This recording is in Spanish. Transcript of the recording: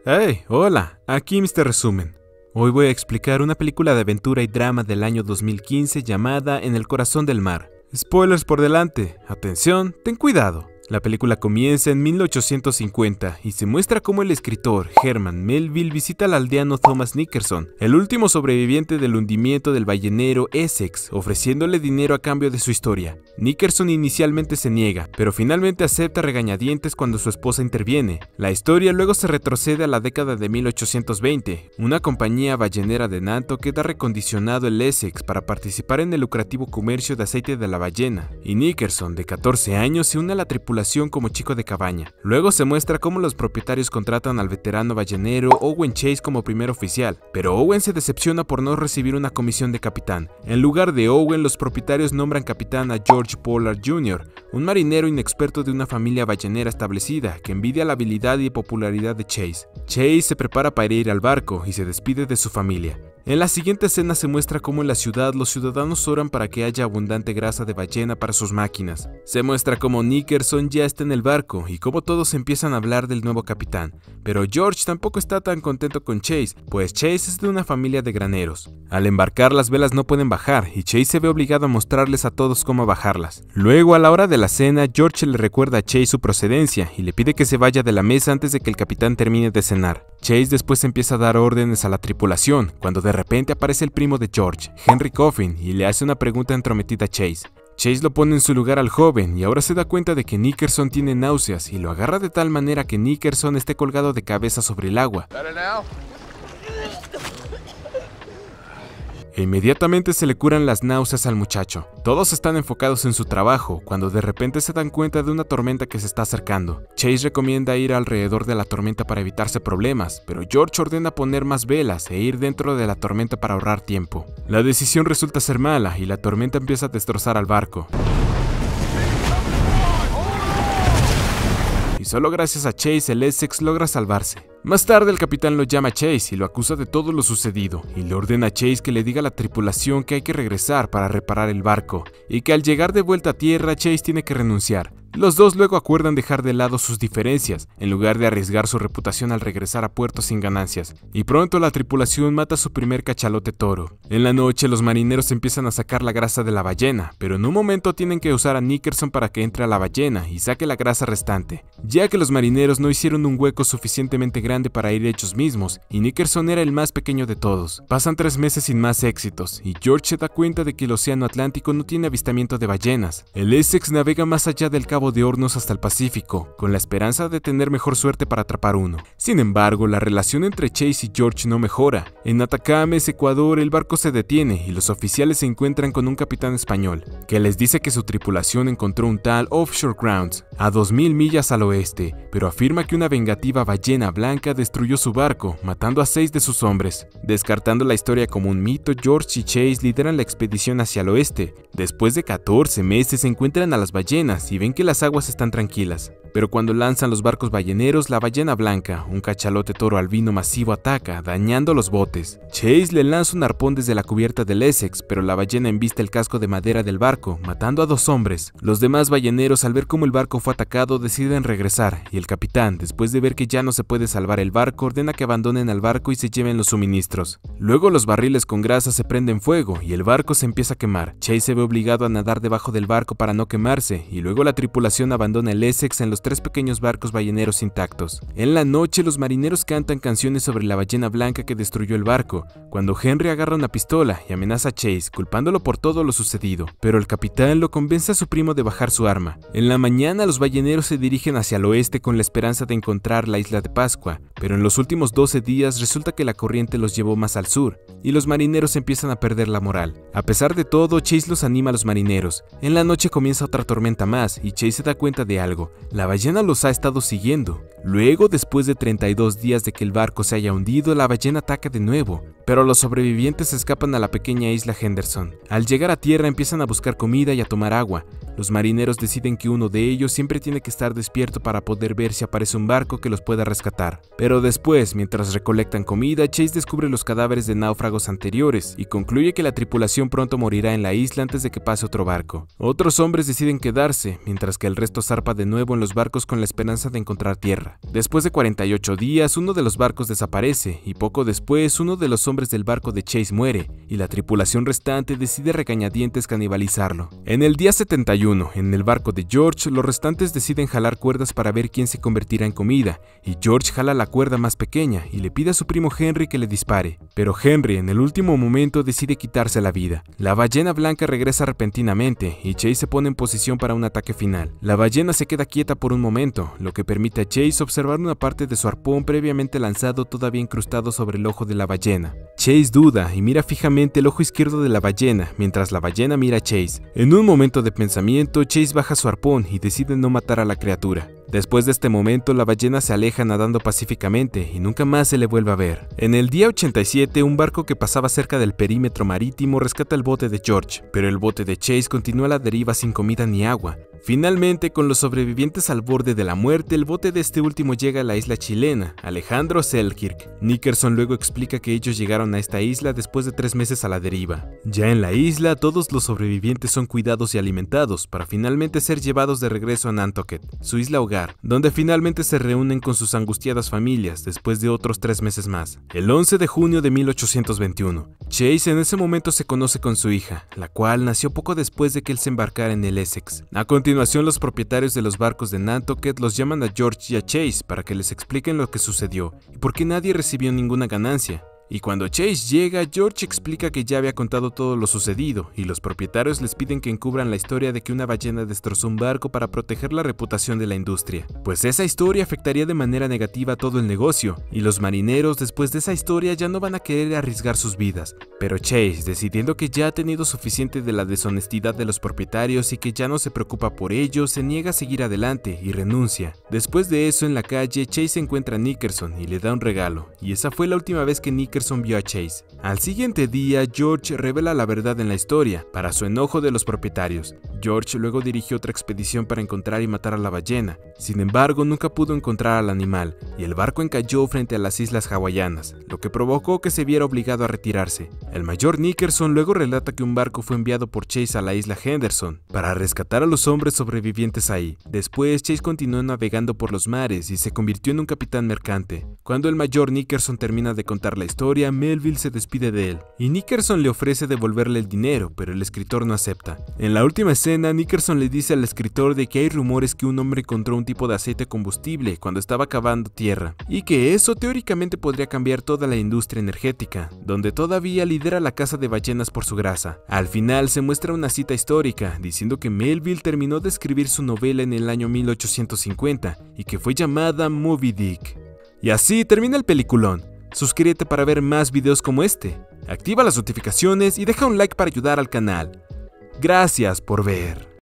Hey, hola, aquí Mr. Resumen. Hoy voy a explicar una película de aventura y drama del año 2015 llamada En el corazón del mar. Spoilers por delante, atención, ten cuidado. La película comienza en 1850 y se muestra cómo el escritor Herman Melville visita al aldeano Thomas Nickerson, el último sobreviviente del hundimiento del ballenero Essex, ofreciéndole dinero a cambio de su historia. Nickerson inicialmente se niega, pero finalmente acepta regañadientes cuando su esposa interviene. La historia luego se retrocede a la década de 1820. Una compañía ballenera de Nantucket ha recondicionado el Essex para participar en el lucrativo comercio de aceite de la ballena, y Nickerson, de 14 años, se une a la tripulación como chico de cabaña. Luego se muestra cómo los propietarios contratan al veterano ballenero Owen Chase como primer oficial, pero Owen se decepciona por no recibir una comisión de capitán. En lugar de Owen, los propietarios nombran capitán a George Pollard Jr., un marinero inexperto de una familia ballenera establecida que envidia la habilidad y popularidad de Chase. Chase se prepara para ir al barco y se despide de su familia. En la siguiente escena se muestra cómo en la ciudad los ciudadanos oran para que haya abundante grasa de ballena para sus máquinas. Se muestra cómo Nickerson ya está en el barco y cómo todos empiezan a hablar del nuevo capitán. Pero George tampoco está tan contento con Chase, pues Chase es de una familia de graneros. Al embarcar, las velas no pueden bajar y Chase se ve obligado a mostrarles a todos cómo bajarlas. Luego, a la hora de la cena, George le recuerda a Chase su procedencia y le pide que se vaya de la mesa antes de que el capitán termine de cenar. Chase después empieza a dar órdenes a la tripulación, cuando de repente aparece el primo de George, Henry Coffin, y le hace una pregunta entrometida a Chase. Chase lo pone en su lugar al joven y ahora se da cuenta de que Nickerson tiene náuseas y lo agarra de tal manera que Nickerson esté colgado de cabeza sobre el agua. E inmediatamente se le curan las náuseas al muchacho. Todos están enfocados en su trabajo, cuando de repente se dan cuenta de una tormenta que se está acercando. Chase recomienda ir alrededor de la tormenta para evitarse problemas, pero George ordena poner más velas e ir dentro de la tormenta para ahorrar tiempo. La decisión resulta ser mala y la tormenta empieza a destrozar al barco. Y solo gracias a Chase el Essex logra salvarse. Más tarde el capitán lo llama a Chase y lo acusa de todo lo sucedido, y le ordena a Chase que le diga a la tripulación que hay que regresar para reparar el barco, y que al llegar de vuelta a tierra Chase tiene que renunciar. Los dos luego acuerdan dejar de lado sus diferencias, en lugar de arriesgar su reputación al regresar a puerto sin ganancias, y pronto la tripulación mata a su primer cachalote toro. En la noche los marineros empiezan a sacar la grasa de la ballena, pero en un momento tienen que usar a Nickerson para que entre a la ballena y saque la grasa restante, ya que los marineros no hicieron un hueco suficientemente grande para ir ellos mismos, y Nickerson era el más pequeño de todos. Pasan 3 meses sin más éxitos, y George se da cuenta de que el océano Atlántico no tiene avistamiento de ballenas. El Essex navega más allá del Cabo de Hornos hasta el Pacífico, con la esperanza de tener mejor suerte para atrapar uno. Sin embargo, la relación entre Chase y George no mejora. En Atacames, Ecuador, el barco se detiene y los oficiales se encuentran con un capitán español, que les dice que su tripulación encontró un tal Offshore Grounds, a 2000 millas al oeste, pero afirma que una vengativa ballena blanca destruyó su barco, matando a 6 de sus hombres. Descartando la historia como un mito, George y Chase lideran la expedición hacia el oeste. Después de 14 meses se encuentran a las ballenas y ven que las aguas están tranquilas. Pero cuando lanzan los barcos balleneros, la ballena blanca, un cachalote toro albino masivo, ataca, dañando los botes. Chase le lanza un arpón desde la cubierta del Essex, pero la ballena embiste el casco de madera del barco, matando a 2 hombres. Los demás balleneros, al ver cómo el barco fue atacado, deciden regresar, y el capitán, después de ver que ya no se puede salvar el barco, ordena que abandonen al barco y se lleven los suministros. Luego los barriles con grasa se prenden fuego y el barco se empieza a quemar. Chase se ve obligado a nadar debajo del barco para no quemarse, y luego la tripulación abandona el Essex en los 3 pequeños barcos balleneros intactos. En la noche los marineros cantan canciones sobre la ballena blanca que destruyó el barco, cuando Henry agarra una pistola y amenaza a Chase, culpándolo por todo lo sucedido, pero el capitán lo convence a su primo de bajar su arma. En la mañana los balleneros se dirigen hacia el oeste con la esperanza de encontrar la isla de Pascua, pero en los últimos 12 días resulta que la corriente los llevó más al sur, y los marineros empiezan a perder la moral. A pesar de todo, Chase los anima a los marineros. En la noche comienza otra tormenta más, y Chase se da cuenta de algo: la ballena los ha estado siguiendo. Luego, después de 32 días de que el barco se haya hundido, la ballena ataca de nuevo, pero los sobrevivientes escapan a la pequeña isla Henderson. Al llegar a tierra empiezan a buscar comida y a tomar agua. Los marineros deciden que uno de ellos siempre tiene que estar despierto para poder ver si aparece un barco que los pueda rescatar, pero Pero después, mientras recolectan comida, Chase descubre los cadáveres de náufragos anteriores y concluye que la tripulación pronto morirá en la isla antes de que pase otro barco. Otros hombres deciden quedarse, mientras que el resto zarpa de nuevo en los barcos con la esperanza de encontrar tierra. Después de 48 días, uno de los barcos desaparece y poco después uno de los hombres del barco de Chase muere y la tripulación restante decide regañadientes canibalizarlo. En el día 71, en el barco de George, los restantes deciden jalar cuerdas para ver quién se convertirá en comida y George jala la cuerda más pequeña y le pide a su primo Henry que le dispare. Pero Henry en el último momento decide quitarse la vida. La ballena blanca regresa repentinamente y Chase se pone en posición para un ataque final. La ballena se queda quieta por un momento, lo que permite a Chase observar una parte de su arpón previamente lanzado todavía incrustado sobre el ojo de la ballena. Chase duda y mira fijamente el ojo izquierdo de la ballena, mientras la ballena mira a Chase. En un momento de pensamiento, Chase baja su arpón y decide no matar a la criatura. Después de este momento, la ballena se aleja nadando pacíficamente y nunca más se le vuelve a ver. En el día 87, un barco que pasaba cerca del perímetro marítimo rescata el bote de George, pero el bote de Chase continúa a la deriva sin comida ni agua. Finalmente, con los sobrevivientes al borde de la muerte, el bote de este último llega a la isla chilena, Alejandro Selkirk. Nickerson luego explica que ellos llegaron a esta isla después de 3 meses a la deriva. Ya en la isla, todos los sobrevivientes son cuidados y alimentados para finalmente ser llevados de regreso a Nantucket, su isla hogar, donde finalmente se reúnen con sus angustiadas familias después de otros 3 meses más. El 11 de junio de 1821, Chase en ese momento se conoce con su hija, la cual nació poco después de que él se embarcara en el Essex. A continuación, los propietarios de los barcos de Nantucket los llaman a George y a Chase para que les expliquen lo que sucedió y por qué nadie recibió ninguna ganancia. Y cuando Chase llega, George explica que ya había contado todo lo sucedido y los propietarios les piden que encubran la historia de que una ballena destrozó un barco para proteger la reputación de la industria, pues esa historia afectaría de manera negativa a todo el negocio y los marineros después de esa historia ya no van a querer arriesgar sus vidas. Pero Chase, decidiendo que ya ha tenido suficiente de la deshonestidad de los propietarios y que ya no se preocupa por ello, se niega a seguir adelante y renuncia. Después de eso, en la calle, Chase encuentra a Nickerson y le da un regalo, y esa fue la última vez que Nickerson vio a Chase. Al siguiente día, George revela la verdad en la historia, para su enojo de los propietarios. George luego dirigió otra expedición para encontrar y matar a la ballena. Sin embargo, nunca pudo encontrar al animal, y el barco encalló frente a las islas hawaianas, lo que provocó que se viera obligado a retirarse. El mayor Nickerson luego relata que un barco fue enviado por Chase a la isla Henderson para rescatar a los hombres sobrevivientes ahí. Después, Chase continuó navegando por los mares y se convirtió en un capitán mercante. Cuando el mayor Nickerson termina de contar la historia, Melville se despide de él, y Nickerson le ofrece devolverle el dinero, pero el escritor no acepta. En la última escena, Nickerson le dice al escritor de que hay rumores que un hombre encontró un tipo de aceite combustible cuando estaba cavando tierra, y que eso teóricamente podría cambiar toda la industria energética, donde todavía lidera la caza de ballenas por su grasa. Al final se muestra una cita histórica, diciendo que Melville terminó de escribir su novela en el año 1850, y que fue llamada Moby Dick. Y así termina el peliculón. Suscríbete para ver más videos como este, activa las notificaciones y deja un like para ayudar al canal. Gracias por ver.